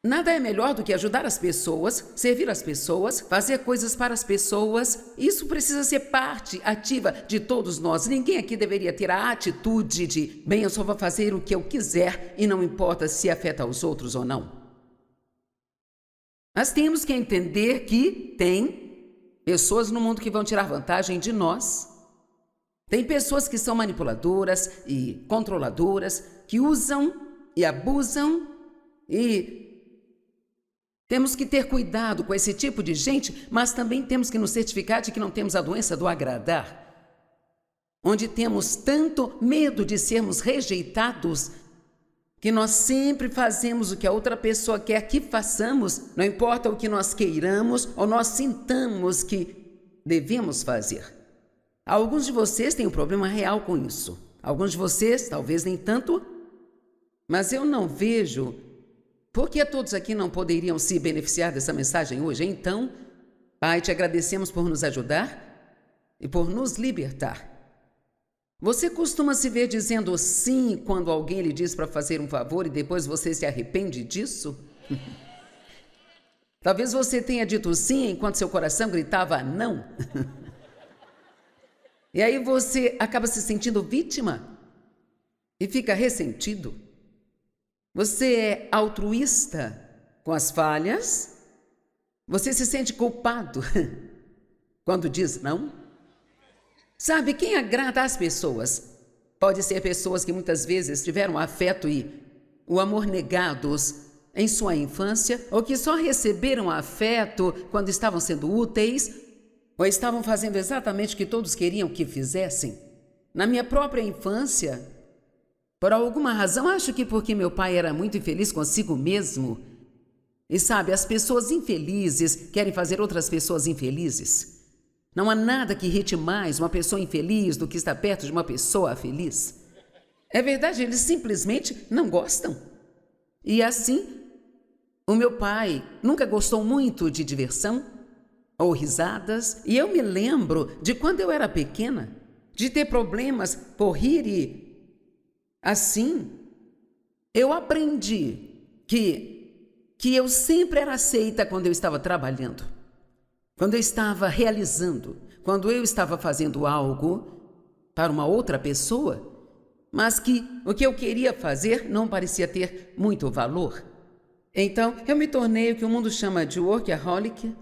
Nada é melhor do que ajudar as pessoas, servir as pessoas, fazer coisas para as pessoas. Isso precisa ser parte ativa de todos nós. Ninguém aqui deveria ter a atitude de, bem, eu só vou fazer o que eu quiser e não importa se afeta os outros ou não. Nós temos que entender que tem pessoas no mundo que vão tirar vantagem de nós. Tem pessoas que são manipuladoras e controladoras, que usam e abusam e temos que ter cuidado com esse tipo de gente, mas também temos que nos certificar de que não temos a doença do agradar, onde temos tanto medo de sermos rejeitados, que nós sempre fazemos o que a outra pessoa quer que façamos, não importa o que nós queiramos ou nós sintamos que devemos fazer. Alguns de vocês têm um problema real com isso. Alguns de vocês, talvez nem tanto, mas eu não vejo por que todos aqui não poderiam se beneficiar dessa mensagem hoje? Então, Pai, te agradecemos por nos ajudar e por nos libertar. Você costuma se ver dizendo sim quando alguém lhe diz para fazer um favor e depois você se arrepende disso? Talvez você tenha dito sim enquanto seu coração gritava não. E aí você acaba se sentindo vítima e fica ressentido. Você é altruísta com as falhas? Você se sente culpado quando diz não? Sabe, quem agrada às pessoas pode ser pessoas que muitas vezes tiveram afeto e o amor negados em sua infância, ou que só receberam afeto quando estavam sendo úteis, ou estavam fazendo exatamente o que todos queriam que fizessem. Na minha própria infância, por alguma razão, acho que porque meu pai era muito infeliz consigo mesmo. E sabe, as pessoas infelizes querem fazer outras pessoas infelizes. Não há nada que irrite mais uma pessoa infeliz do que estar perto de uma pessoa feliz. É verdade, eles simplesmente não gostam. E assim, o meu pai nunca gostou muito de diversão ou risadas. E eu me lembro de quando eu era pequena, de ter problemas por rir e assim, eu aprendi que eu sempre era aceita quando eu estava trabalhando, quando eu estava realizando, quando eu estava fazendo algo para uma outra pessoa, mas que o que eu queria fazer não parecia ter muito valor. Então, eu me tornei o que o mundo chama de workaholic,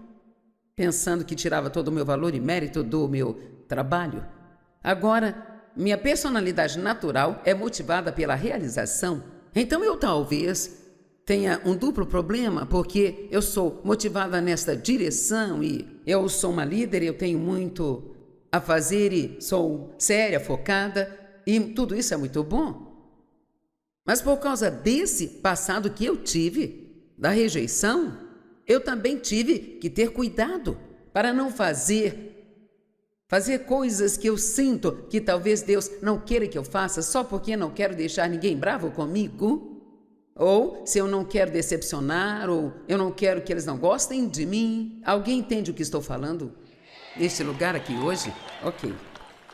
pensando que tirava todo o meu valor e mérito do meu trabalho. Agora, minha personalidade natural é motivada pela realização. Então eu talvez tenha um duplo problema, porque eu sou motivada nesta direção e eu sou uma líder, eu tenho muito a fazer e sou séria, focada, e tudo isso é muito bom. Mas por causa desse passado que eu tive, da rejeição, eu também tive que ter cuidado para não fazer coisas que eu sinto que talvez Deus não queira que eu faça só porque não quero deixar ninguém bravo comigo, ou se eu não quero decepcionar, ou eu não quero que eles não gostem de mim. Alguém entende o que estou falando neste lugar aqui hoje? Ok.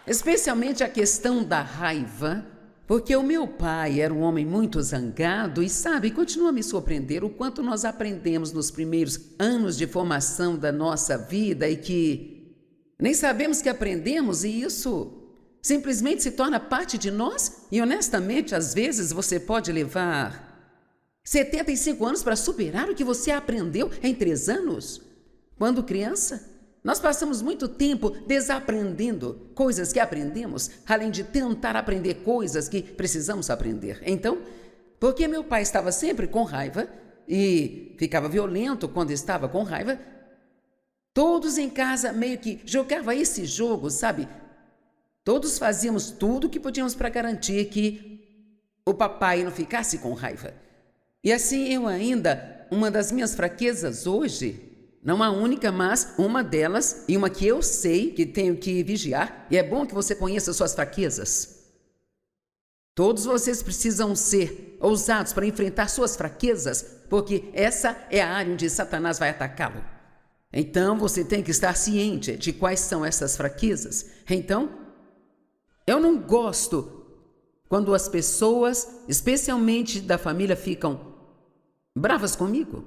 Especialmente a questão da raiva, porque o meu pai era um homem muito zangado e sabe, continua a me surpreender o quanto nós aprendemos nos primeiros anos de formação da nossa vida e que nem sabemos que aprendemos e isso simplesmente se torna parte de nós. E honestamente, às vezes você pode levar 75 anos para superar o que você aprendeu em 3 anos. Quando criança, nós passamos muito tempo desaprendendo coisas que aprendemos, além de tentar aprender coisas que precisamos aprender. Então, porque meu pai estava sempre com raiva e ficava violento quando estava com raiva, todos em casa meio que jogavam esse jogo, sabe? Todos fazíamos tudo o que podíamos para garantir que o papai não ficasse com raiva. E assim eu ainda, uma das minhas fraquezas hoje, não a única, mas uma delas, e uma que eu sei que tenho que vigiar, e é bom que você conheça suas fraquezas. Todos vocês precisam ser ousados para enfrentar suas fraquezas, porque essa é a área onde Satanás vai atacá-lo. Então, você tem que estar ciente de quais são essas fraquezas. Então, eu não gosto quando as pessoas, especialmente da família, ficam bravas comigo.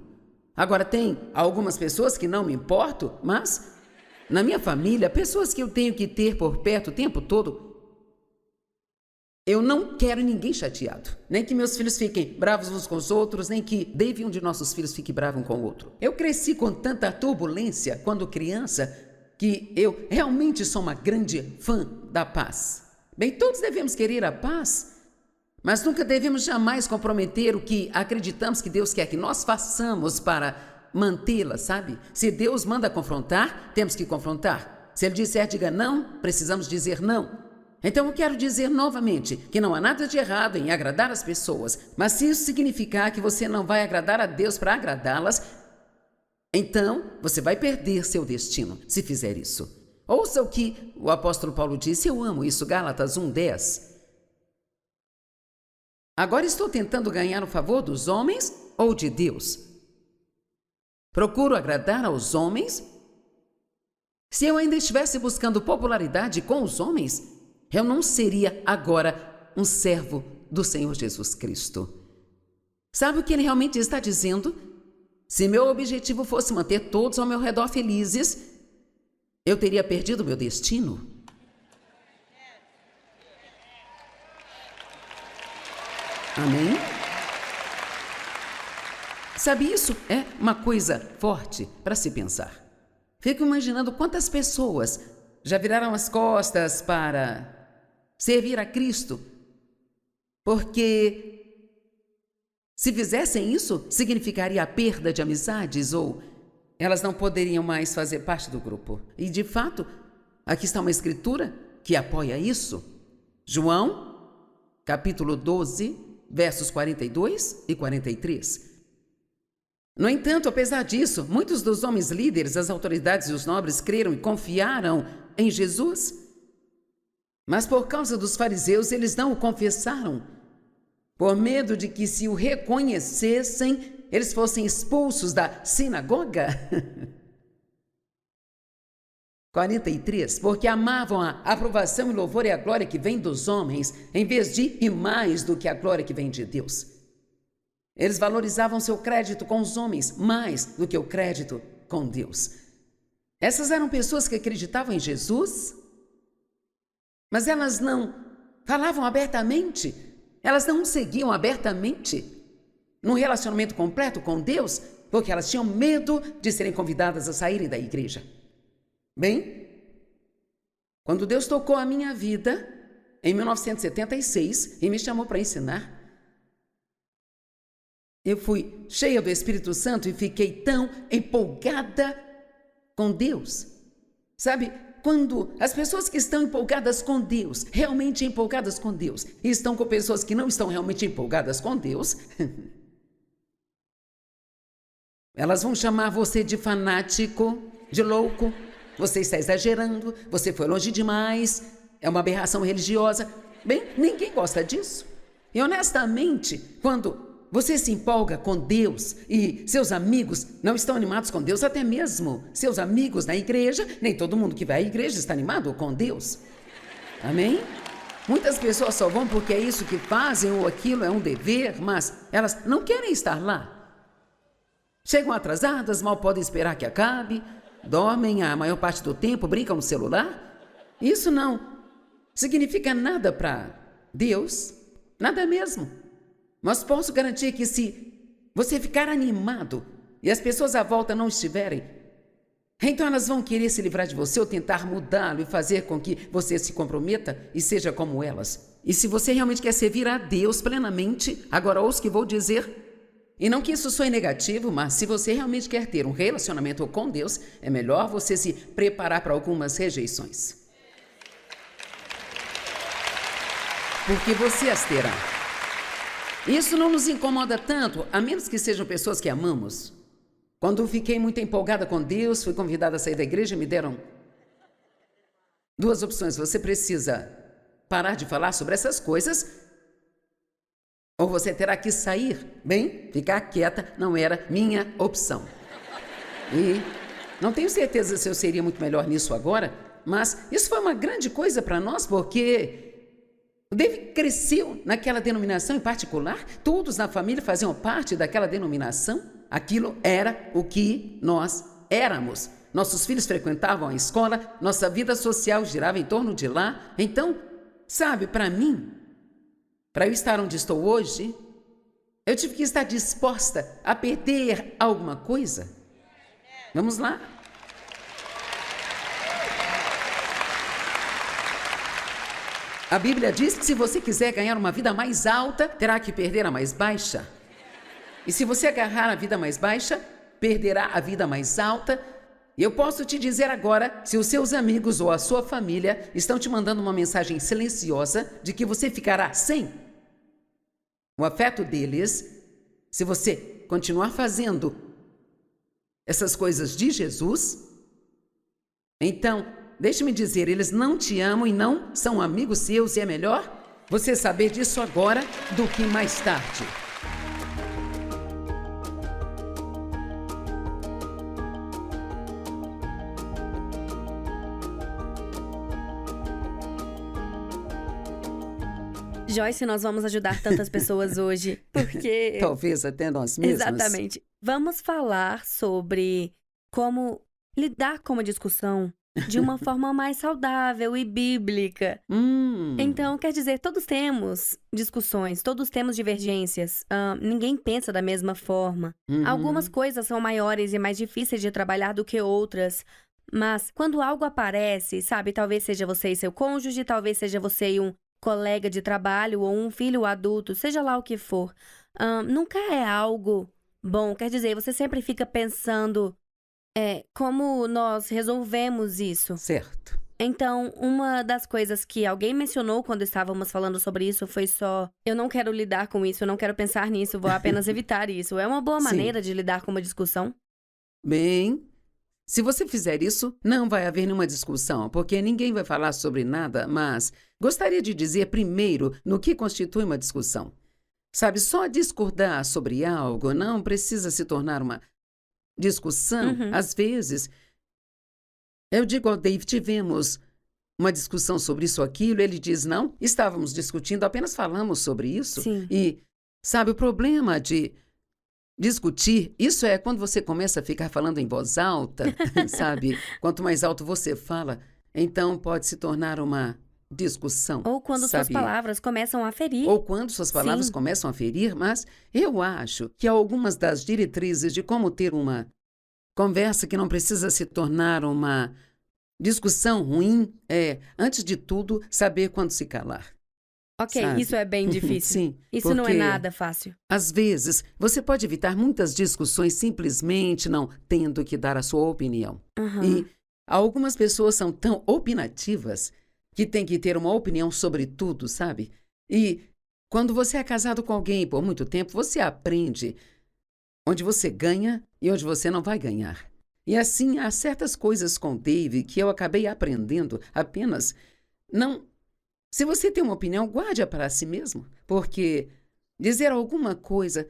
Agora, tem algumas pessoas que não me importo, mas na minha família, pessoas que eu tenho que ter por perto o tempo todo, eu não quero ninguém chateado. Nem que meus filhos fiquem bravos uns com os outros, nem que Dave, um de nossos filhos, fique bravo um com o outro. Eu cresci com tanta turbulência quando criança que eu realmente sou uma grande fã da paz. Bem, todos devemos querer a paz, mas nunca devemos jamais comprometer o que acreditamos que Deus quer que nós façamos para mantê-la, sabe? Se Deus manda confrontar, temos que confrontar. Se Ele disser diga não, precisamos dizer não. Então eu quero dizer novamente que não há nada de errado em agradar as pessoas, mas se isso significar que você não vai agradar a Deus para agradá-las, então você vai perder seu destino se fizer isso. Ouça o que o apóstolo Paulo disse, eu amo isso, Gálatas 1:10. Agora estou tentando ganhar o favor dos homens ou de Deus? Procuro agradar aos homens? Se eu ainda estivesse buscando popularidade com os homens, eu não seria agora um servo do Senhor Jesus Cristo. Sabe o que ele realmente está dizendo? Se meu objetivo fosse manter todos ao meu redor felizes, eu teria perdido meu destino. Amém? Sabe, isso é uma coisa forte para se pensar. Fico imaginando quantas pessoas já viraram as costas para servir a Cristo, porque se fizessem isso, significaria a perda de amizades ou elas não poderiam mais fazer parte do grupo. E de fato, aqui está uma escritura que apoia isso. João, capítulo 12, versos 42 e 43. No entanto, apesar disso, muitos dos homens líderes, as autoridades e os nobres creram e confiaram em Jesus. Mas por causa dos fariseus, eles não o confessaram, por medo de que se o reconhecessem, eles fossem expulsos da sinagoga. 43, porque amavam a aprovação e louvor e a glória que vem dos homens, em vez de e mais do que a glória que vem de Deus. Eles valorizavam seu crédito com os homens mais do que o crédito com Deus. Essas eram pessoas que acreditavam em Jesus, mas elas não falavam abertamente, elas não seguiam abertamente num relacionamento completo com Deus, porque elas tinham medo de serem convidadas a saírem da igreja. Bem, quando Deus tocou a minha vida, em 1976, e me chamou para ensinar, eu fui cheia do Espírito Santo e fiquei tão empolgada com Deus. Sabe, quando as pessoas que estão empolgadas com Deus, realmente empolgadas com Deus, e estão com pessoas que não estão realmente empolgadas com Deus, elas vão chamar você de fanático, de louco, você está exagerando, você foi longe demais, é uma aberração religiosa. Bem, ninguém gosta disso. E honestamente, quando você se empolga com Deus e seus amigos não estão animados com Deus, até mesmo seus amigos na igreja, nem todo mundo que vai à igreja está animado com Deus. Amém? Muitas pessoas só vão porque é isso que fazem ou aquilo é um dever, mas elas não querem estar lá. Chegam atrasadas, mal podem esperar que acabe, dormem a maior parte do tempo, brincam no celular. Isso não significa nada para Deus, nada mesmo. Mas posso garantir que se você ficar animado e as pessoas à volta não estiverem, então elas vão querer se livrar de você ou tentar mudá-lo e fazer com que você se comprometa e seja como elas. E se você realmente quer servir a Deus plenamente, agora ouça o que vou dizer, e não que isso soe negativo, mas se você realmente quer ter um relacionamento com Deus, é melhor você se preparar para algumas rejeições. Porque você as terá. Isso não nos incomoda tanto, a menos que sejam pessoas que amamos. Quando fiquei muito empolgada com Deus, fui convidada a sair da igreja, me deram duas opções. Você precisa parar de falar sobre essas coisas, ou você terá que sair. Bem, ficar quieta não era minha opção. E não tenho certeza se eu seria muito melhor nisso agora, mas isso foi uma grande coisa para nós, porque O David cresceu naquela denominação em particular, todos na família faziam parte daquela denominação. Aquilo era o que nós éramos. Nossos filhos frequentavam a escola, nossa vida social girava em torno de lá. Então, sabe, para mim, para eu estar onde estou hoje, eu tive que estar disposta a perder alguma coisa. Vamos lá? A Bíblia diz que se você quiser ganhar uma vida mais alta, terá que perder a mais baixa. E se você agarrar a vida mais baixa, perderá a vida mais alta. E eu posso te dizer agora, se os seus amigos ou a sua família estão te mandando uma mensagem silenciosa de que você ficará sem o afeto deles, se você continuar fazendo essas coisas de Jesus, então, deixe-me dizer, eles não te amam e não são amigos seus, e é melhor você saber disso agora do que mais tarde. Joyce, nós vamos ajudar tantas pessoas hoje, porque... Talvez até nós mesmos. Exatamente. Vamos falar sobre como lidar com uma discussão de uma forma mais saudável e bíblica. Então, quer dizer, todos temos discussões, todos temos divergências. Ninguém pensa da mesma forma. Algumas coisas são maiores e mais difíceis de trabalhar do que outras. Mas quando algo aparece, sabe, talvez seja você e seu cônjuge, talvez seja você e um colega de trabalho ou um filho adulto, seja lá o que for, nunca é algo bom. Quer dizer, você sempre fica pensando como nós resolvemos isso. Certo. Então, uma das coisas que alguém mencionou quando estávamos falando sobre isso foi só: eu não quero lidar com isso, eu não quero pensar nisso, vou apenas evitar isso. É uma boa maneira de lidar com uma discussão? Bem, se você fizer isso, não vai haver nenhuma discussão, porque ninguém vai falar sobre nada, mas gostaria de dizer primeiro no que constitui uma discussão. Sabe, só discordar sobre algo não precisa se tornar uma discussão. Às vezes, eu digo ao Dave, tivemos uma discussão sobre isso ou aquilo, ele diz, não, estávamos discutindo, apenas falamos sobre isso. Sim. E, sabe, o problema de discutir, isso é quando você começa a ficar falando em voz alta, sabe? Quanto mais alto você fala, então pode se tornar uma discussão. Ou quando suas palavras começam a ferir. Ou quando suas palavras começam a ferir, mas eu acho que algumas das diretrizes de como ter uma conversa que não precisa se tornar uma discussão ruim é, antes de tudo, saber quando se calar. Ok, sabe? Isso é bem difícil. Sim. Isso não é nada fácil. Às vezes, você pode evitar muitas discussões simplesmente não tendo que dar a sua opinião. E algumas pessoas são tão opinativas que têm que ter uma opinião sobre tudo, sabe? E quando você é casado com alguém por muito tempo, você aprende onde você ganha e onde você não vai ganhar. E assim, há certas coisas com Dave que eu acabei aprendendo apenas não... Se você tem uma opinião, guarde-a para si mesmo, porque dizer alguma coisa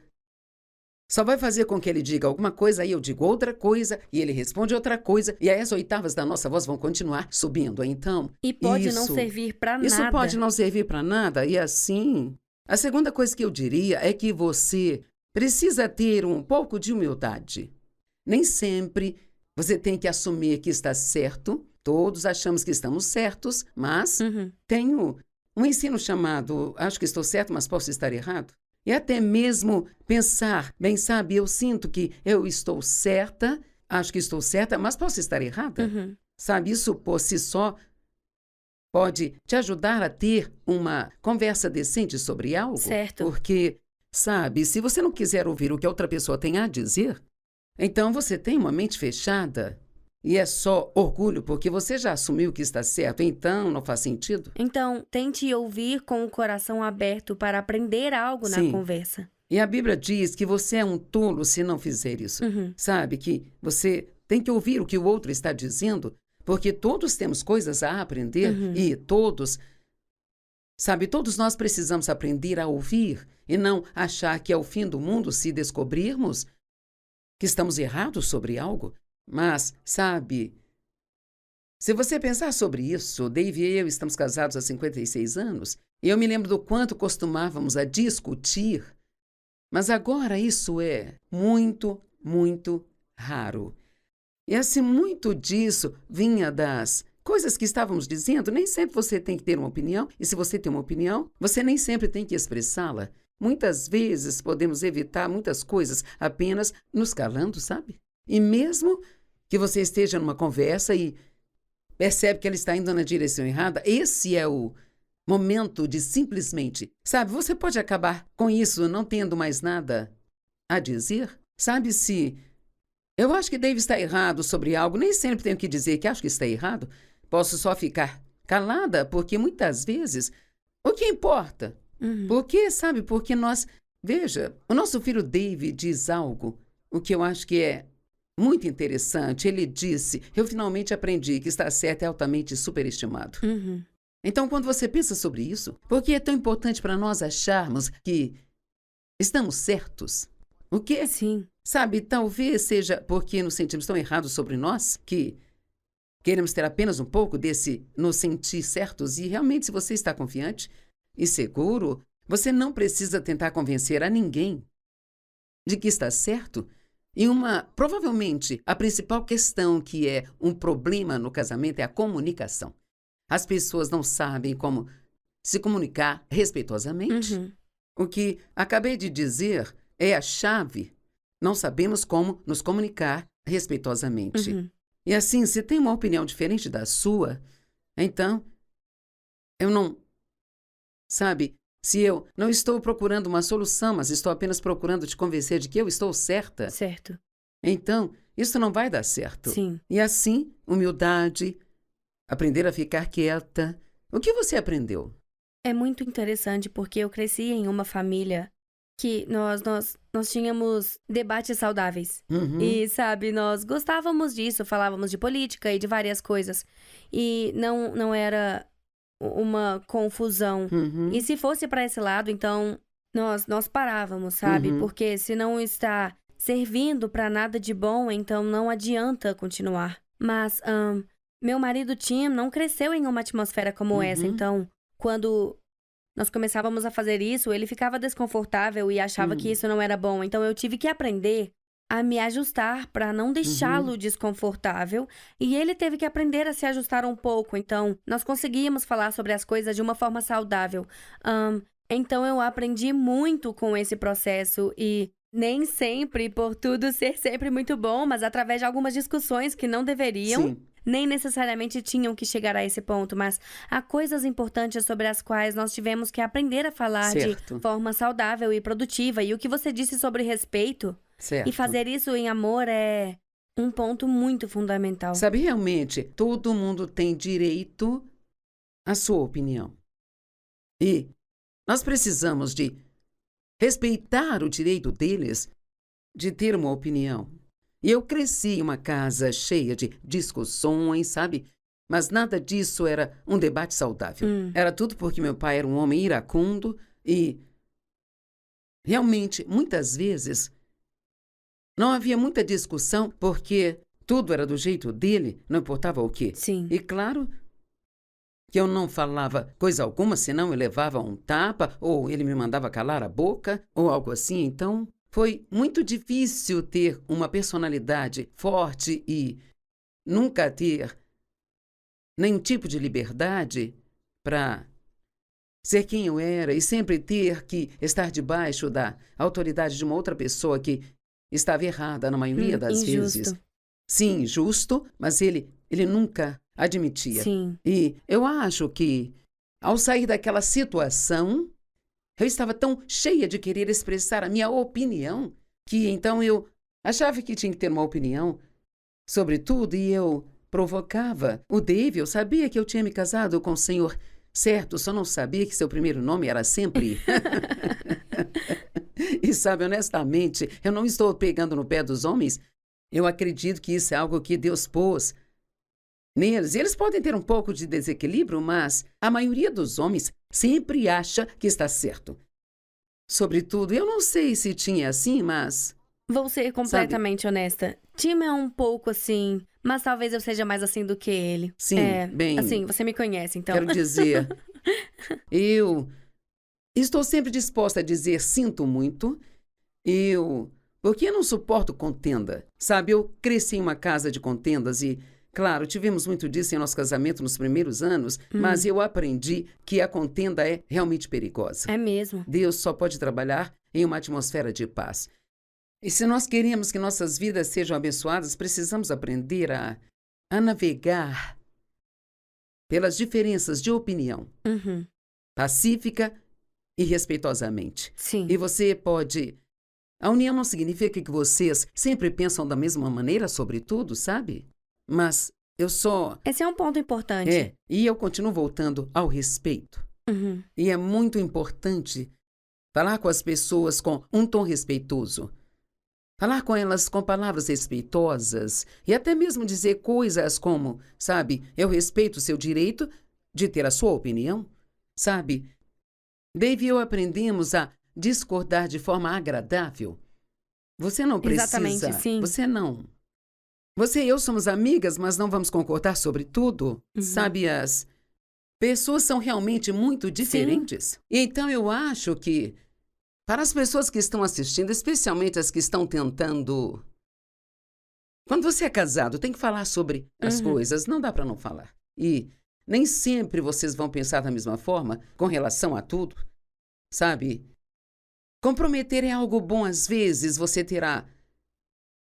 só vai fazer com que ele diga alguma coisa, aí eu digo outra coisa, e ele responde outra coisa, e aí as oitavas da nossa voz vão continuar subindo. Então, e pode não servir para nada. Isso pode não servir para nada, e assim... A segunda coisa que eu diria é que você precisa ter um pouco de humildade. Nem sempre você tem que assumir que está certo. Todos achamos que estamos certos, mas tenho um ensino chamado acho que estou certo, mas posso estar errado. E até mesmo pensar, bem sabe, eu sinto que eu estou certa, acho que estou certa, mas posso estar errada. Sabe, isso por si só pode te ajudar a ter uma conversa decente sobre algo. Certo. Porque, sabe, se você não quiser ouvir o que a outra pessoa tem a dizer, então você tem uma mente fechada. E é só orgulho, porque você já assumiu que está certo, então não faz sentido. Então, tente ouvir com o coração aberto para aprender algo na conversa. E a Bíblia diz que você é um tolo se não fizer isso. Sabe, que você tem que ouvir o que o outro está dizendo, porque todos temos coisas a aprender e todos nós precisamos aprender a ouvir e não achar que é o fim do mundo se descobrirmos que estamos errados sobre algo. Mas, sabe, se você pensar sobre isso, Dave e eu estamos casados há 56 anos, E eu me lembro do quanto costumávamos a discutir, mas agora isso é muito, muito raro. E assim, muito disso vinha das coisas que estávamos dizendo. Nem sempre você tem que ter uma opinião, e se você tem uma opinião, você nem sempre tem que expressá-la. Muitas vezes podemos evitar muitas coisas apenas nos calando, sabe? E mesmo que você esteja numa conversa e percebe que ela está indo na direção errada, esse é o momento de simplesmente, sabe, você pode acabar com isso não tendo mais nada a dizer. Sabe, se eu acho que Dave está errado sobre algo, nem sempre tenho que dizer que acho que está errado. Posso só ficar calada, porque muitas vezes, o que importa? Porque, sabe, porque veja, o nosso filho Dave diz algo, o que eu acho que é muito interessante. Ele disse, eu finalmente aprendi que estar certo é altamente superestimado. Então, quando você pensa sobre isso, por que é tão importante para nós acharmos que estamos certos? O quê? Sim. Sabe, talvez seja porque nos sentimos tão errados sobre nós que queremos ter apenas um pouco desse nos sentir certos. E realmente, se você está confiante e seguro, você não precisa tentar convencer a ninguém de que está certo. E provavelmente, a principal questão que é um problema no casamento é a comunicação. As pessoas não sabem como se comunicar respeitosamente. O que acabei de dizer é a chave. Não sabemos como nos comunicar respeitosamente. E assim, se tem uma opinião diferente da sua, então, eu não... Sabe, se eu não estou procurando uma solução, mas estou apenas procurando te convencer de que eu estou certa... Certo. Então, isso não vai dar certo. Sim. E assim, humildade, aprender a ficar quieta. O que você aprendeu? É muito interessante porque eu cresci em uma família que nós tínhamos debates saudáveis. E, sabe, nós gostávamos disso, falávamos de política e de várias coisas. E não era uma confusão. E se fosse para esse lado, então nós parávamos, sabe? Porque se não está servindo para nada de bom, então não adianta continuar. Mas meu marido Tim não cresceu em uma atmosfera como essa, então quando nós começávamos a fazer isso, ele ficava desconfortável e achava que isso não era bom. Então eu tive que aprender a me ajustar para não deixá-lo desconfortável. E ele teve que aprender a se ajustar um pouco. Então nós conseguíamos falar sobre as coisas de uma forma saudável. Então eu aprendi muito com esse processo e nem sempre por tudo ser sempre muito bom, mas através de algumas discussões que não deveriam... Sim. Nem necessariamente tinham que chegar a esse ponto, mas há coisas importantes sobre as quais nós tivemos que aprender a falar de forma saudável e produtiva. E o que você disse sobre respeito e fazer isso em amor é um ponto muito fundamental. Sabe, realmente, todo mundo tem direito à sua opinião. E nós precisamos de respeitar o direito deles de ter uma opinião. E eu cresci em uma casa cheia de discussões, sabe? Mas nada disso era um debate saudável. Era tudo porque meu pai era um homem iracundo e... Realmente, muitas vezes, não havia muita discussão porque tudo era do jeito dele, não importava o quê. Sim. E claro que eu não falava coisa alguma, senão eu levava um tapa, ou ele me mandava calar a boca, ou algo assim, então... Foi muito difícil ter uma personalidade forte e nunca ter nenhum tipo de liberdade para ser quem eu era e sempre ter que estar debaixo da autoridade de uma outra pessoa que estava errada na maioria das vezes. Sim, justo, mas ele nunca admitia. Sim. E eu acho que, ao sair daquela situação... Eu estava tão cheia de querer expressar a minha opinião que então eu achava que tinha que ter uma opinião sobre tudo e eu provocava. O Dave, eu sabia que eu tinha me casado com o senhor certo, só não sabia que seu primeiro nome era sempre. E sabe, honestamente, eu não estou pegando no pé dos homens. Eu acredito que isso é algo que Deus pôs neles. Eles podem ter um pouco de desequilíbrio, mas a maioria dos homens sempre acha que está certo. Sobretudo, eu não sei se tinha assim, mas... Vou ser completamente honesta. Tim é um pouco assim, mas talvez eu seja mais assim do que ele. Sim, bem... Assim, você me conhece, então. Quero dizer, Eu estou sempre disposta a dizer sinto muito. Porque eu não suporto contenda, sabe? Eu cresci em uma casa de contendas e, claro, tivemos muito disso em nosso casamento nos primeiros anos, mas eu aprendi que a contenda é realmente perigosa. É mesmo. Deus só pode trabalhar em uma atmosfera de paz. E se nós queremos que nossas vidas sejam abençoadas, precisamos aprender a navegar pelas diferenças de opinião, pacífica e respeitosamente. Sim. E você pode... A união não significa que vocês sempre pensam da mesma maneira sobre tudo, sabe? Mas eu só... Esse é um ponto importante. E eu continuo voltando ao respeito. E é muito importante falar com as pessoas com um tom respeitoso. Falar com elas com palavras respeitosas e até mesmo dizer coisas como, sabe, eu respeito o seu direito de ter a sua opinião, sabe? Dave e eu aprendemos a discordar de forma agradável. Você não precisa... Exatamente, sim. Você e eu somos amigas, mas não vamos concordar sobre tudo. Sabe, as pessoas são realmente muito diferentes. Sim. E então eu acho que, para as pessoas que estão assistindo, especialmente as que estão tentando... Quando você é casado, tem que falar sobre as coisas. Não dá para não falar. E nem sempre vocês vão pensar da mesma forma com relação a tudo. Sabe? Comprometer é algo bom. Às vezes você terá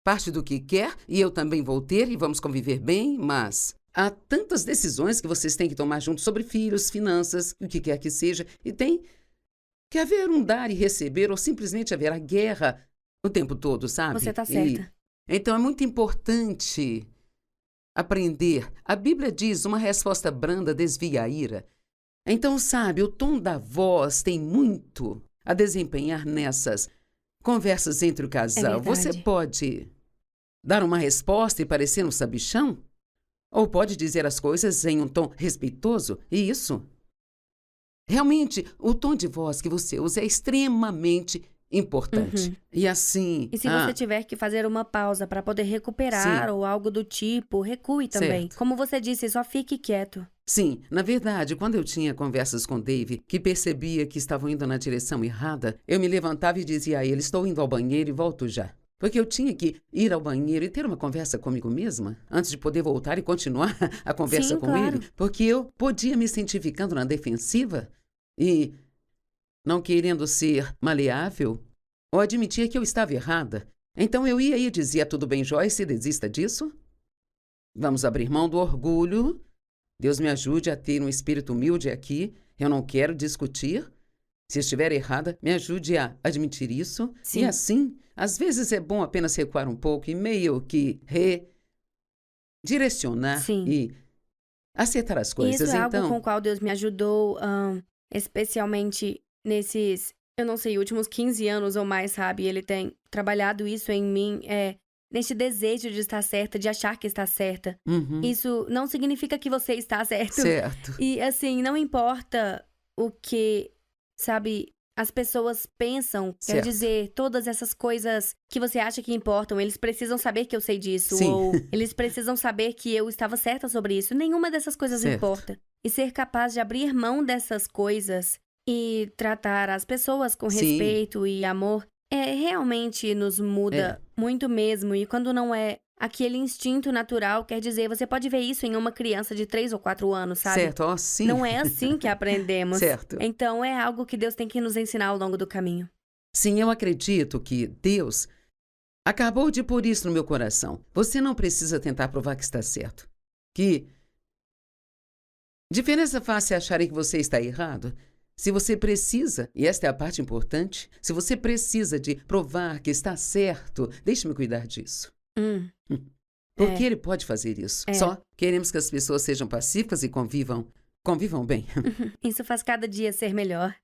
parte do que quer e eu também vou ter e vamos conviver bem, mas há tantas decisões que vocês têm que tomar juntos sobre filhos, finanças, o que quer que seja, e tem que haver um dar e receber ou simplesmente haverá guerra o tempo todo, sabe? Você está certa. Então é muito importante aprender. A Bíblia diz, uma resposta branda desvia a ira. Então, sabe, o tom da voz tem muito a desempenhar nessas conversas entre o casal. Você pode dar uma resposta e parecer um sabichão? Ou pode dizer as coisas em um tom respeitoso? E isso, realmente, o tom de voz que você usa é extremamente importante. E assim... E se você tiver que fazer uma pausa para poder recuperar ou algo do tipo, recue também. Certo. Como você disse, só fique quieto. Sim, na verdade, quando eu tinha conversas com Dave, que percebia que estavam indo na direção errada, eu me levantava e dizia a ele, estou indo ao banheiro e volto já. Porque eu tinha que ir ao banheiro e ter uma conversa comigo mesma, antes de poder voltar e continuar a conversa com ele. Porque eu podia me sentir ficando na defensiva e, não querendo ser maleável, ou admitir que eu estava errada. Então eu ia e dizia, tudo bem, Joyce, desista disso. Vamos abrir mão do orgulho. Deus me ajude a ter um espírito humilde aqui. Eu não quero discutir. Se estiver errada, me ajude a admitir isso. Sim. E assim, às vezes é bom apenas recuar um pouco e meio que redirecionar e acertar as coisas. Isso é então, algo com o qual Deus me ajudou, especialmente nesses, eu não sei, últimos 15 anos ou mais, sabe? Ele tem trabalhado isso em mim, neste desejo de estar certa, de achar que está certa. Isso não significa que você está certo. Certo. E assim, não importa o que, sabe, as pessoas pensam. Quer dizer, todas essas coisas que você acha que importam, eles precisam saber que eu sei disso. Sim. Ou eles precisam saber que eu estava certa sobre isso. Nenhuma dessas coisas importa. E ser capaz de abrir mão dessas coisas e tratar as pessoas com respeito e amor realmente nos muda muito mesmo. E quando não é aquele instinto natural, quer dizer, você pode ver isso em uma criança de 3 ou 4 anos, sabe? Certo, sim. Não é assim que aprendemos. Certo. Então é algo que Deus tem que nos ensinar ao longo do caminho. Sim, eu acredito que Deus acabou de pôr isso no meu coração. Você não precisa tentar provar que está certo. Que diferença faz acharem que você está errado? Se você precisa, e esta é a parte importante, se você precisa de provar que está certo, deixe-me cuidar disso. Porque ele pode fazer isso. Só queremos que as pessoas sejam pacíficas e convivam bem. Isso faz cada dia ser melhor.